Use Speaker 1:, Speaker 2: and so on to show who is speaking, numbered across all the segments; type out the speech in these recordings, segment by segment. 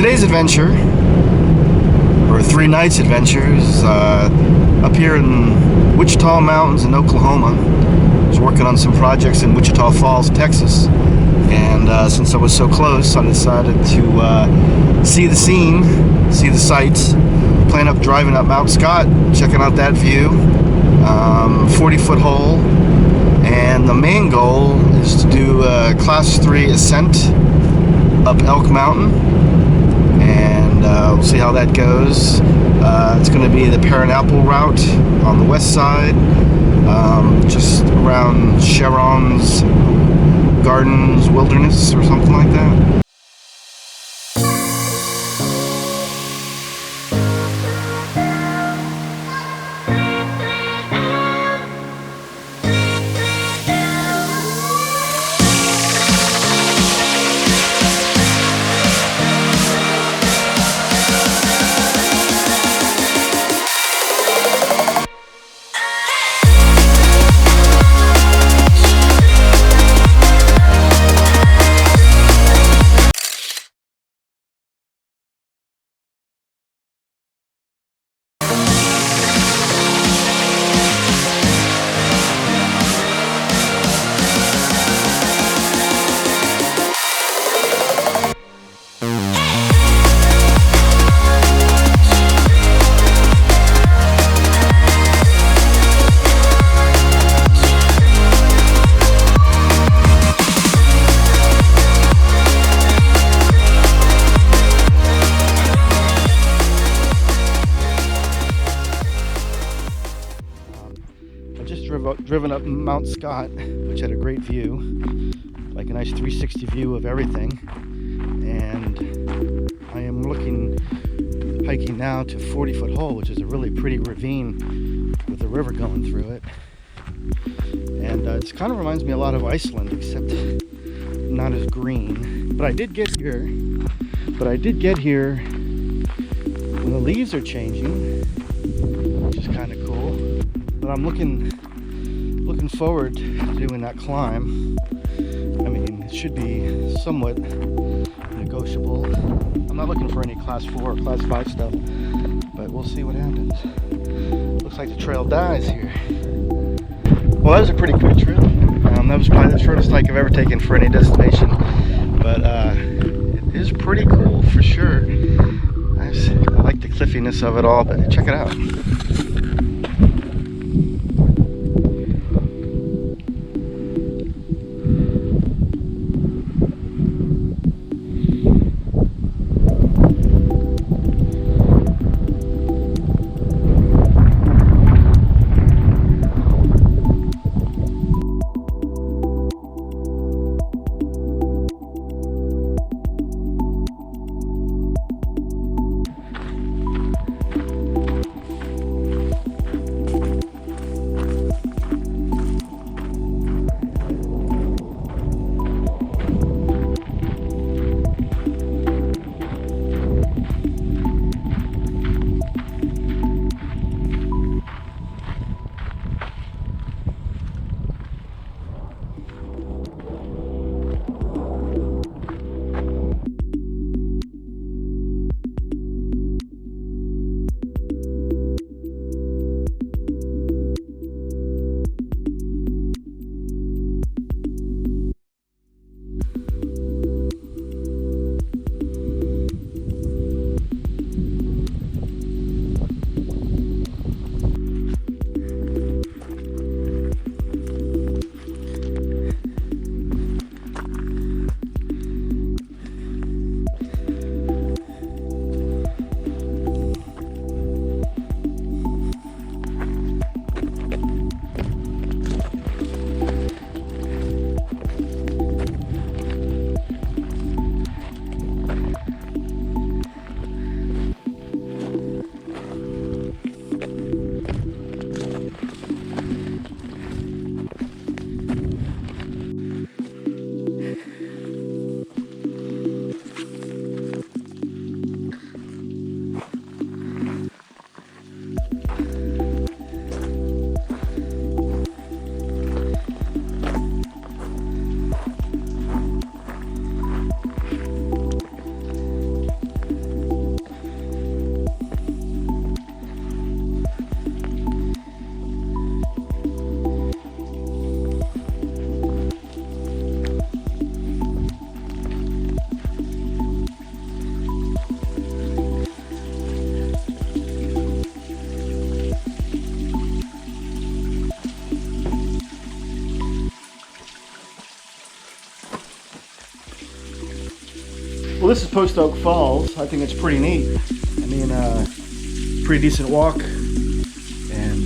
Speaker 1: today's adventure, or 3 nights adventure, is up here in Wichita Mountains in Oklahoma. I was working on some projects in Wichita Falls, Texas, and since I was so close, I decided to see the scene, see the sights. Plan up driving up Mount Scott, checking out that view, 40-foot hole, and the main goal is to do a Class 3 ascent up Elk Mountain, and we'll see how that goes. It's going to be the Pear route on the west side, just around Sharon's Gardens Wilderness or something like that. Driven up Mount Scott, which had a great view, like a nice 360 view of everything, and I am hiking now to 40-foot hole, which is a really pretty ravine with a river going through it, and it kind of reminds me a lot of Iceland, except not as green. But I did get here when the leaves are changing, which is kind of cool. But I'm looking forward to doing that climb. I mean, it should be somewhat negotiable. I'm not looking for any Class 4 or Class 5 stuff, but we'll see what happens. Looks like the trail dies here. Well, that was a pretty quick trip. That was probably the shortest hike I've ever taken for any destination, but it is pretty cool for sure. I like the cliffiness of it all, but check it out. this is Post Oak Falls. I think it's pretty neat. I mean, pretty decent walk and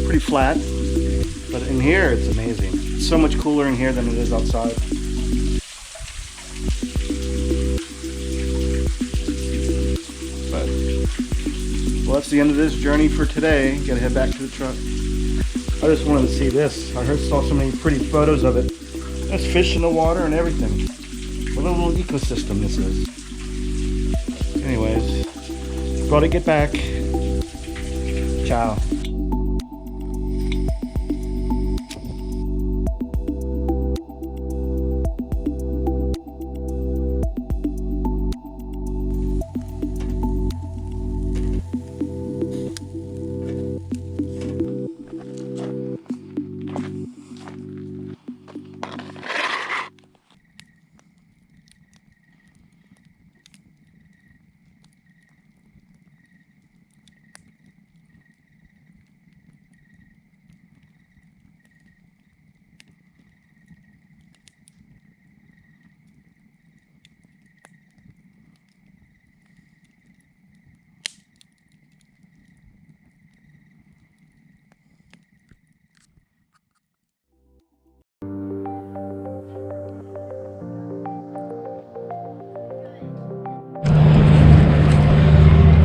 Speaker 1: pretty flat. But in here, it's amazing. It's so much cooler in here than it is outside. But, well, that's the end of this journey for today. Gotta head back to the truck. I just wanted to see this. I saw so many pretty photos of it. There's fish in the water and everything. What a little ecosystem this is. Anyways, gotta get back. Ciao.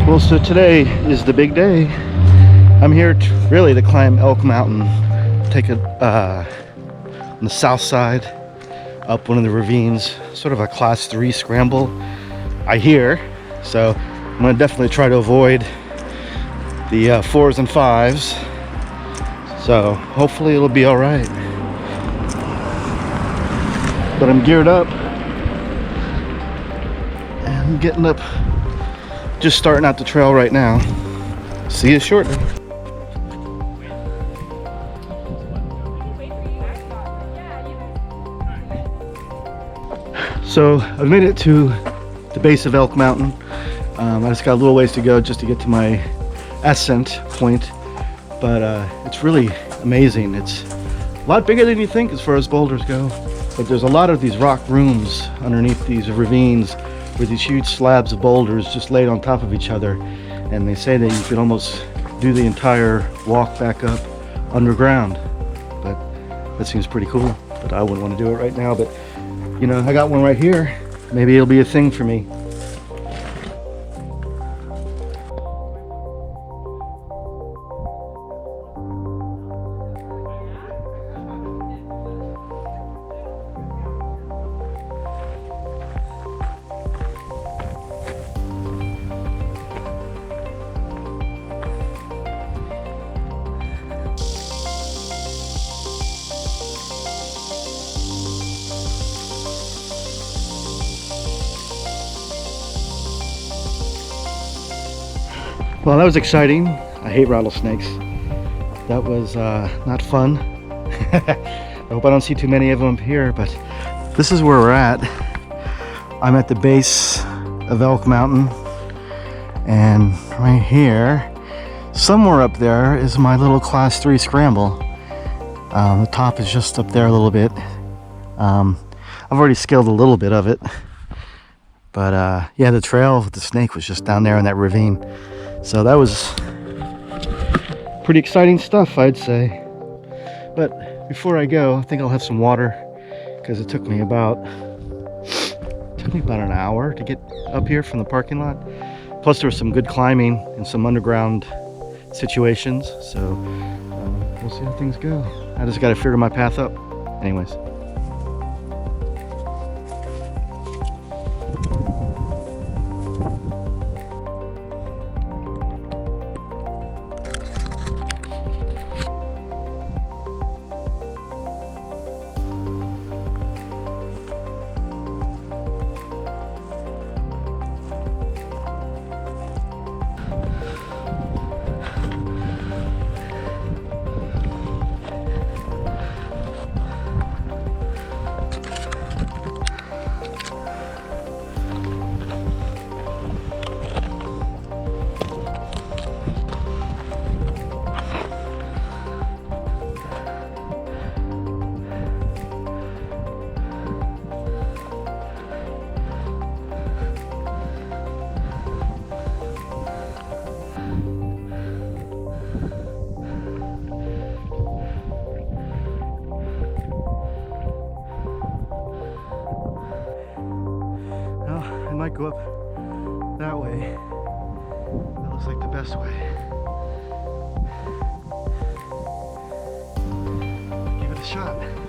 Speaker 1: Well, so today is the big day. I'm here really to climb Elk Mountain, take a on the south side up one of the ravines, sort of a class 3 scramble, I hear. So I'm gonna definitely try to avoid the 4s and 5s. So hopefully it'll be all right. But I'm geared up and getting up. Just starting out the trail right now. See you shortly. So I've made it to the base of Elk Mountain. I just got a little ways to go just to get to my ascent point, but it's really amazing. It's a lot bigger than you think as far as boulders go, but there's a lot of these rock rooms underneath these ravines with these huge slabs of boulders just laid on top of each other, and they say that you could almost do the entire walk back up underground. But that seems pretty cool, but I wouldn't want to do it right now. But you know, I got one right here. Maybe it'll be a thing for me. Well, that was exciting. I hate rattlesnakes. That was not fun. I hope I don't see too many of them here, but this is where we're at. I'm at the base of Elk Mountain, and right here, somewhere up there, is my little class 3 scramble. The top is just up there a little bit. I've already scaled a little bit of it, but yeah, the trail with the snake was just down there in that ravine. So that was pretty exciting stuff, I'd say. But before I go, I think I'll have some water, because it took me about an hour to get up here from the parking lot. Plus there was some good climbing and some underground situations. So we'll see how things go. I just got to figure my path up. Anyways. go up that way. That looks like the best way. Give it a shot.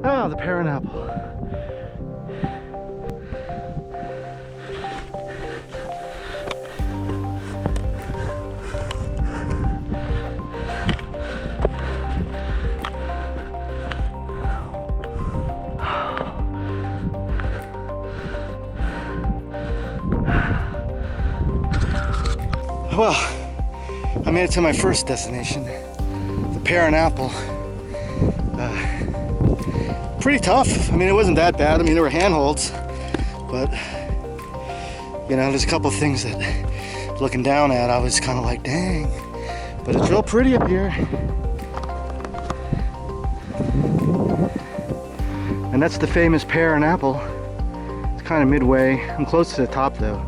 Speaker 1: Ah, the pear and apple. Well, I made it to my first destination, the Pear and Apple. Pretty tough. I mean, it wasn't that bad. I mean, there were handholds, but you know, there's a couple things that looking down at, I was kind of like, dang. But it's real pretty up here. And that's the famous Pear and Apple. It's kind of midway. I'm close to the top though.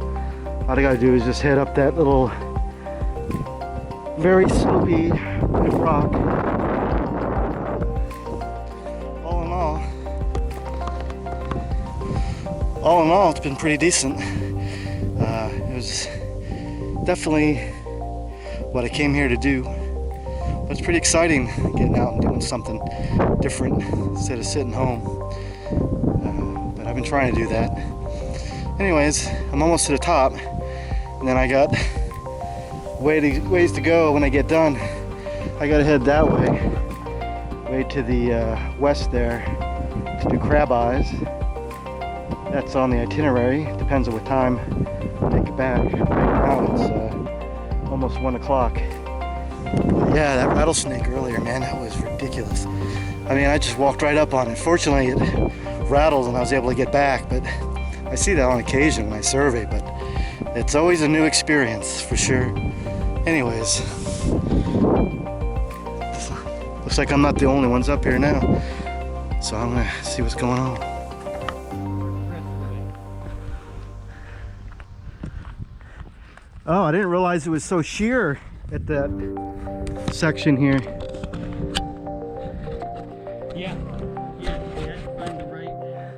Speaker 1: All I gotta do is just head up that little very slopey bit of rock. All in all, it's been pretty decent. It was definitely what I came here to do. But it's pretty exciting getting out and doing something different instead of sitting home. But I've been trying to do that. Anyways, I'm almost to the top, and then I got ways to go when I get done. I gotta head that way to the west there to do crab eyes. That's on the itinerary. Depends on what time I make it back. Right now it's almost 1 o'clock. Yeah, that rattlesnake earlier, man, that was ridiculous. I mean, I just walked right up on it. Fortunately, it rattled and I was able to get back, but I see that on occasion when I survey, but it's always a new experience for sure. Anyways, looks like I'm not the only ones up here now, so I'm gonna see what's going on. Oh, I didn't realize it was so sheer at that section here.
Speaker 2: Yeah. Find the right there.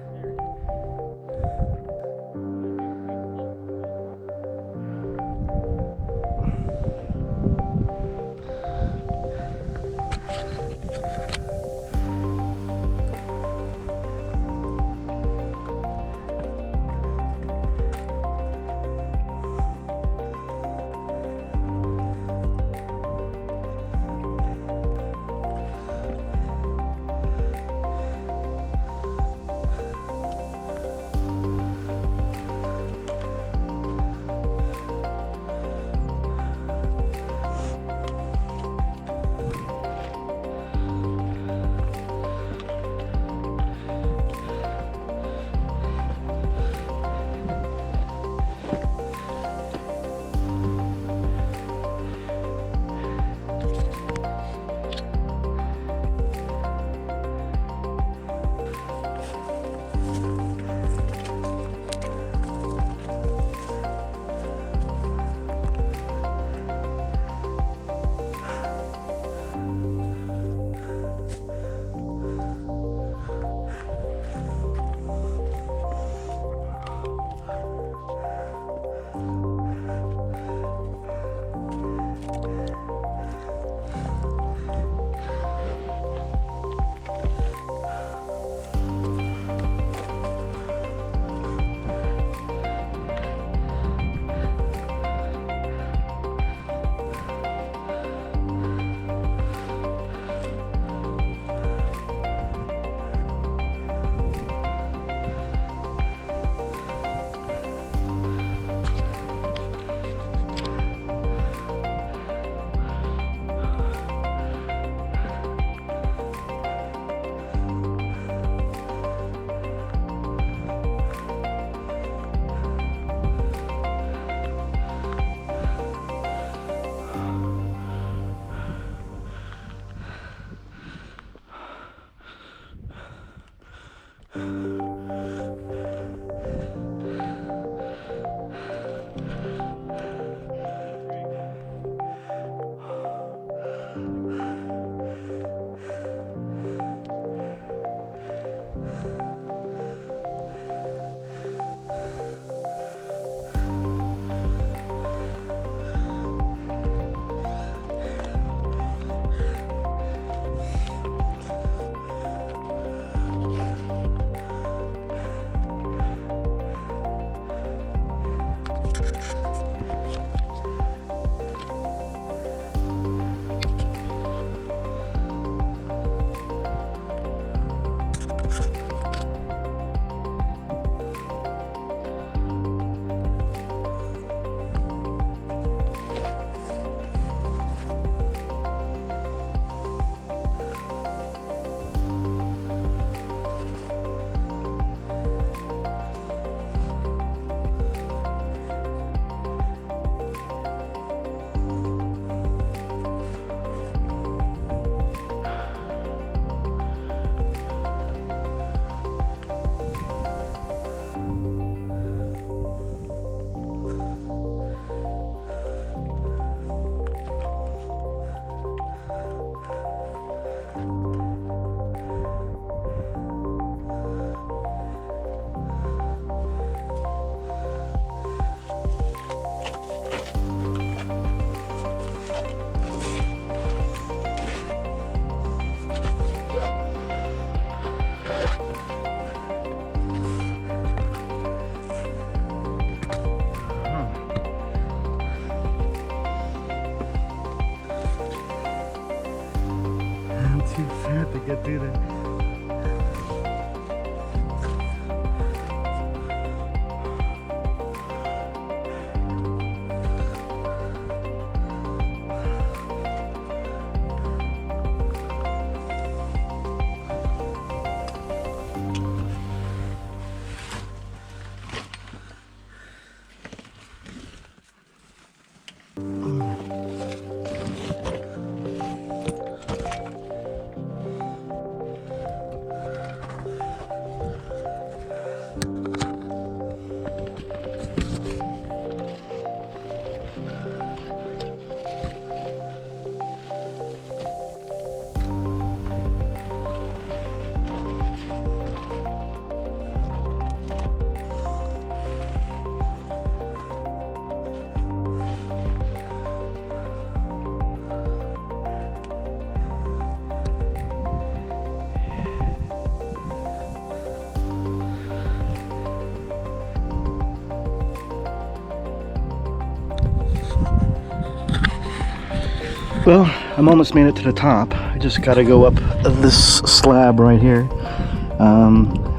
Speaker 1: Well, I'm almost made it to the top. I just gotta go up this slab right here.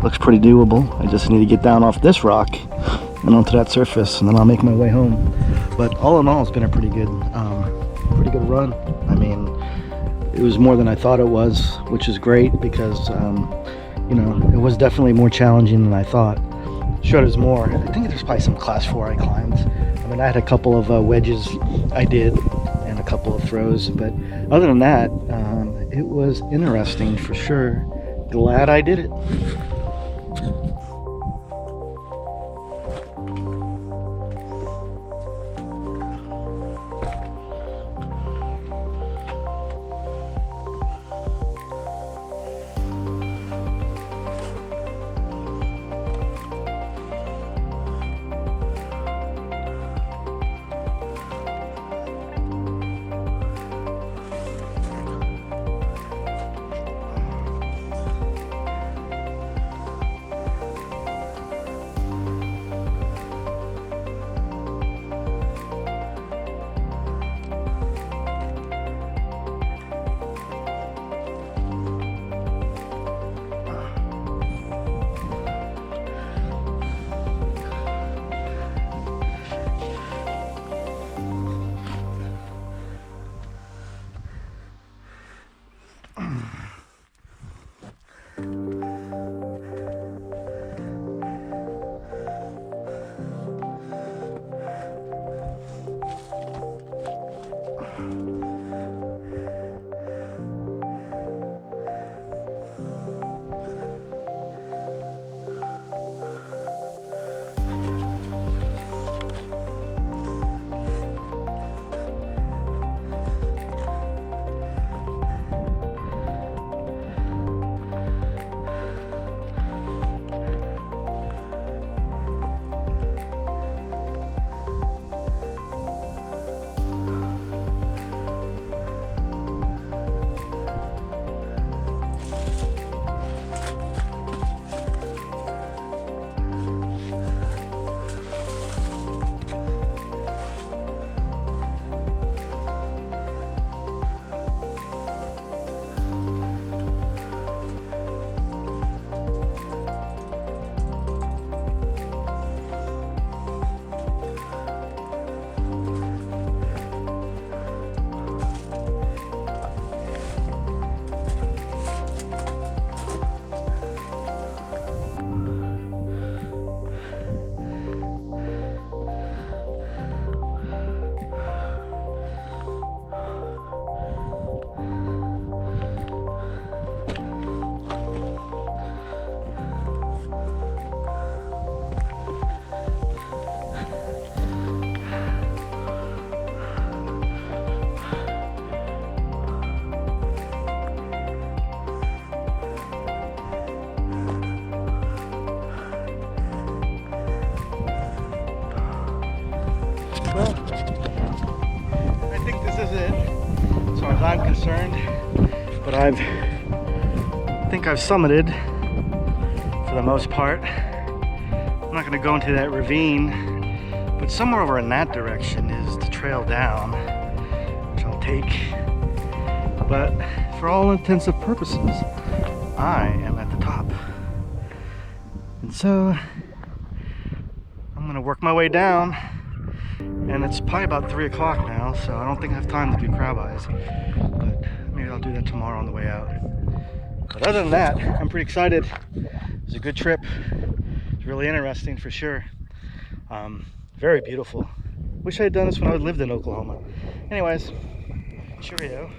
Speaker 1: Looks pretty doable. I just need to get down off this rock and onto that surface, and then I'll make my way home. But all in all, it's been a pretty good run. I mean, it was more than I thought it was, which is great because you know, it was definitely more challenging than I thought. Sure, there's more. I think there's probably some class 4 I climbed. I mean, I had a couple of wedges I did and a couple of throws, but other than that, it was interesting for sure. Glad I did it. Well, I think this is it, as far as I'm concerned. But I think I've summited for the most part. I'm not going to go into that ravine, but somewhere over in that direction is the trail down, which I'll take. But for all intents and purposes, I am at the top. And so I'm going to work my way down. And it's probably about 3 o'clock now, so I don't think I have time to do crab eyes. But maybe I'll do that tomorrow on the way out. But other than that, I'm pretty excited. It was a good trip. It's really interesting for sure. Very beautiful. Wish I had done this when I lived in Oklahoma. Anyways, cheerio.